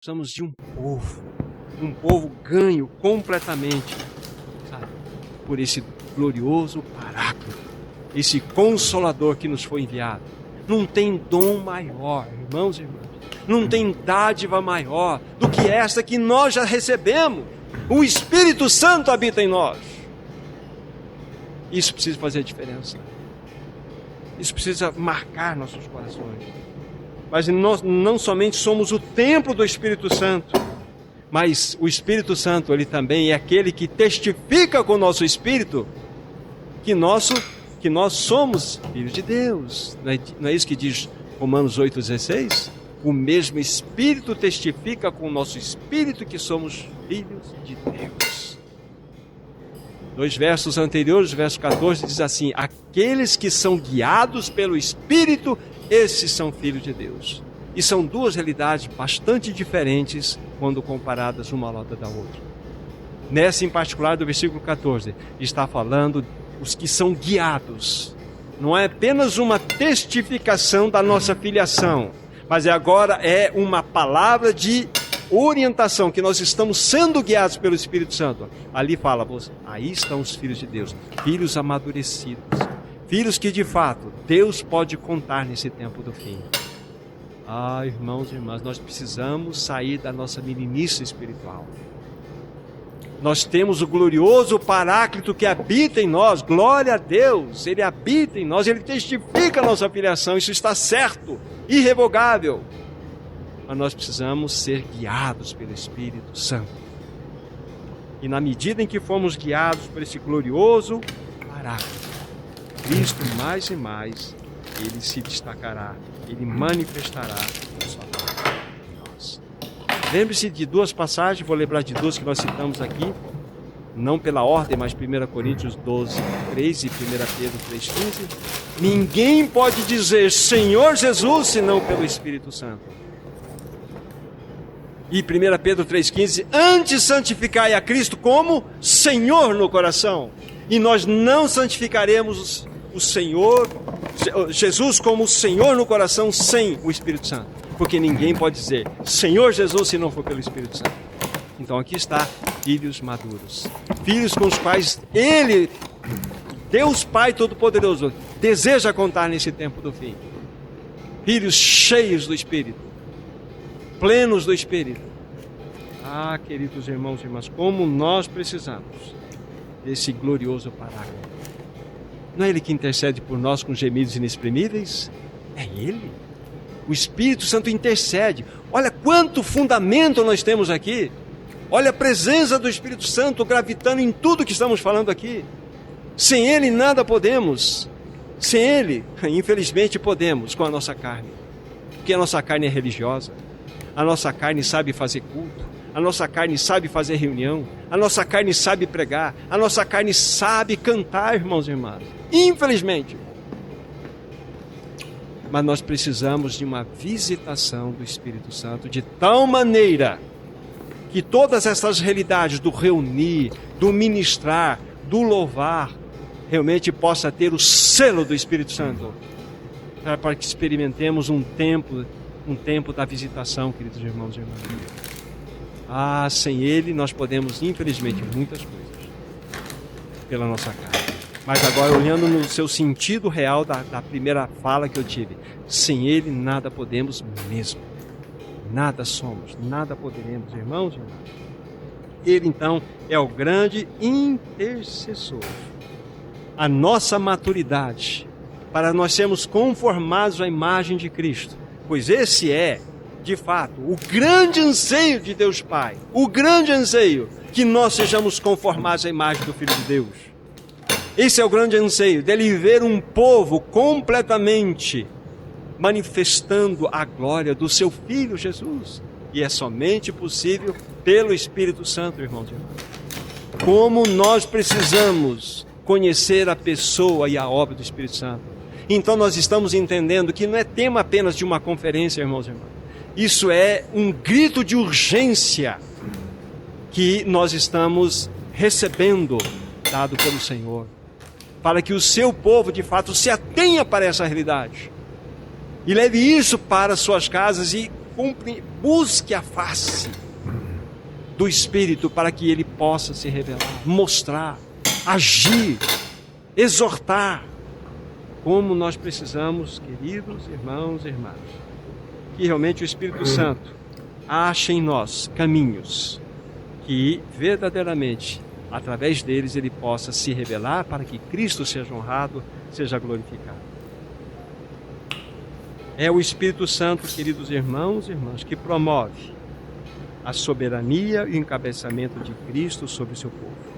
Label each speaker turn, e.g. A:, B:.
A: Precisamos de um povo ganho completamente, sabe, por esse glorioso Paráclito, esse Consolador que nos foi enviado. Não tem dom maior, irmãos e irmãs, não tem dádiva maior do que esta que nós já recebemos. O Espírito Santo habita em nós. Isso precisa fazer diferença. Isso precisa marcar nossos corações. Mas nós não somente somos o templo do Espírito Santo, mas o Espírito Santo, ele também é aquele que testifica com o nosso espírito que nós somos filhos de Deus. Não é isso que diz Romanos 8,16? O mesmo Espírito testifica com o nosso espírito que somos filhos de Deus. 2 versos anteriores, verso 14, diz assim: aqueles que são guiados pelo Espírito, esses são filhos de Deus. E são duas realidades bastante diferentes quando comparadas uma ao lado da outra. Nessa em particular do versículo 14, está falando os que são guiados. Não é apenas uma testificação da nossa filiação, mas agora é uma palavra de orientação, que nós estamos sendo guiados pelo Espírito Santo. Ali fala, aí estão os filhos de Deus, filhos amadurecidos, filhos que de fato Deus pode contar nesse tempo do fim. Irmãos e irmãs, nós precisamos sair da nossa meninice espiritual. Nós temos o glorioso Paráclito que habita em nós, glória a Deus, Ele habita em nós, Ele testifica a nossa filiação, isso está certo, irrevogável. Mas nós precisamos ser guiados pelo Espírito Santo. E na medida em que formos guiados por esse glorioso Paráclito, Cristo mais e mais, Ele se destacará, Ele manifestará a sua glória em nós. Lembre-se de duas passagens, vou lembrar de duas que nós citamos aqui, não pela ordem, mas 1 Coríntios 12, 3 e 1 Pedro 3, 15. Ninguém pode dizer Senhor Jesus, senão pelo Espírito Santo. E 1 Pedro 3,15, antes santificai a Cristo como Senhor no coração. E nós não santificaremos o Senhor, Jesus como Senhor no coração sem o Espírito Santo. Porque ninguém pode dizer Senhor Jesus se não for pelo Espírito Santo. Então aqui está, filhos maduros. Filhos com os quais Ele, Deus Pai Todo-Poderoso, deseja contar nesse tempo do fim. Filhos cheios do Espírito, plenos do Espírito. Queridos irmãos e irmãs, como nós precisamos desse glorioso Paráclito. Não é Ele que intercede por nós com gemidos inexprimíveis? É Ele. O Espírito Santo intercede. Olha quanto fundamento nós temos aqui. Olha a presença do Espírito Santo gravitando em tudo que estamos falando aqui. Sem Ele nada podemos. Sem Ele, infelizmente, podemos com a nossa carne. Porque a nossa carne é religiosa. A nossa carne sabe fazer culto. A nossa carne sabe fazer reunião. A nossa carne sabe pregar. A nossa carne sabe cantar, irmãos e irmãs. Infelizmente. Mas nós precisamos de uma visitação do Espírito Santo de tal maneira que todas essas realidades do reunir, do ministrar, do louvar, realmente possa ter o selo do Espírito Santo, para que experimentemos um tempo da visitação, queridos irmãos e irmãs. Sem Ele nós podemos, infelizmente, muitas coisas pela nossa carne. Mas agora, olhando no seu sentido real da primeira fala que eu tive, sem Ele nada podemos mesmo. Nada somos, nada poderemos, irmãos e irmãs. Ele, então, é o grande intercessor. A nossa maturidade, para nós sermos conformados à imagem de Cristo. Pois esse é, de fato, o grande anseio de Deus Pai. O grande anseio, que nós sejamos conformados à imagem do Filho de Deus. Esse é o grande anseio, dele ver um povo completamente manifestando a glória do seu Filho Jesus. E é somente possível pelo Espírito Santo, irmãos e irmãs. Como nós precisamos conhecer a pessoa e a obra do Espírito Santo. Então nós estamos entendendo que não é tema apenas de uma conferência, irmãos e irmãs. Isso é um grito de urgência que nós estamos recebendo, dado pelo Senhor, para que o seu povo, de fato, se atenha para essa realidade e leve isso para suas casas e busque a face do Espírito para que ele possa se revelar, mostrar, agir, exortar. Como nós precisamos, queridos irmãos e irmãs, que realmente o Espírito Santo ache em nós caminhos que verdadeiramente, através deles, ele possa se revelar para que Cristo seja honrado, seja glorificado. É o Espírito Santo, queridos irmãos e irmãs, que promove a soberania e o encabeçamento de Cristo sobre o seu povo.